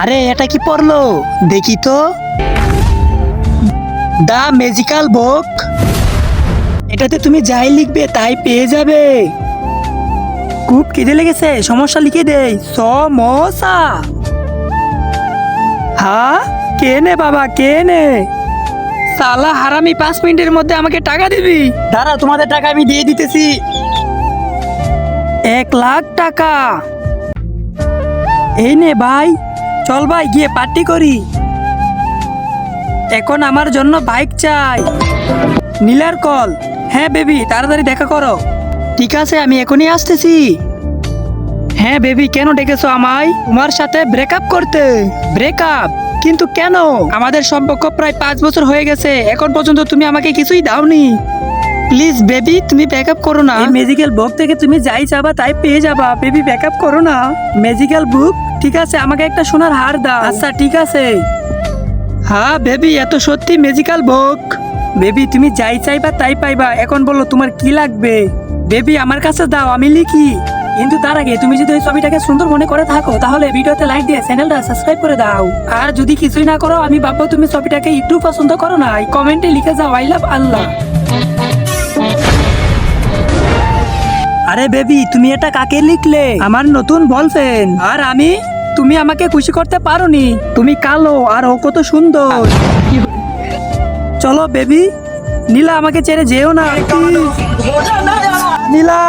আরে এটা কি পড়লো দেখি তো। দা ম্যাজিক্যাল বুক। এটাতে তুমি যাই লিখবে তাই পেয়ে যাবে। খুব খিদে লেগেছে, সমস্যা লিখে দেই, সমস্যা। হ্যাঁ, কে নে বাবা, কে নে? সালা হারামি, 5 মিনিটের মধ্যে আমাকে টাকা দিবি। দাঁড়া, তোমাদের টাকা আমি দিয়ে দিতেছি। 1 লাখ টাকা। এই নে ভাই, চল ভাই গিয়ে পার্টি করি। এখন আমার জন্য বাইক চাই। নীলার কল। হ্যাঁ বেবি, তাড়াতাড়ি দেখা করো। ঠিক আছে, আমি এখনই আসতেছি। হ্যাঁ বেবি, কেন ডেকেছো আমায়? তোমার সাথে ব্রেকআপ করতে। ব্রেকআপ? কিন্তু কেন? আমাদের সম্পর্ক প্রায় 5 বছর হয়ে গেছে, এখন পর্যন্ত তুমি আমাকে কিছুই দাওনি। প্লিজ বেবি, তুমি ব্যাকআপ করো না। এই ম্যাজিক্যাল বুক থেকে তুমি যাই চাবা তাই পেয়ে যাবা। বেবি ব্যাকআপ করো না। ম্যাজিক্যাল বুক? ঠিক আছে, আমাকে একটা সোনার হার দাও। আচ্ছা ঠিক আছে। হ্যাঁ বেবি, এত সত্যি ম্যাজিক্যাল বুক? বেবি তুমি যাই চাইবা তাই পাইবা। এখন বলো তোমার কি লাগবে। বেবি আমার কাছে দাও, আমি লিখি। কিন্তু তার আগে তুমি যদি ওই ছবিটাকে সুন্দর মনে করে থাকো তাহলে ভিডিওতে লাইক দিয়ে চ্যানেলটা সাবস্ক্রাইব করে দাও। আর যদি কিছুই না করো, আমি ভাববো তুমি ছবিটাকে একটু পছন্দ করো না। কমেন্টে লিখে যাও আই লাভ আল্লাহ। আরে বেবি, তুমি এটা কাকে লিখলে? আমার নতুন বলফ্রেন্ড। আর আমি? তুমি আমাকে খুশি করতে পারোনি। তুমি কালো আর ও কত সুন্দর। চলো বেবি। নীলা, আমাকে ছেড়ে যেও না। নীলা।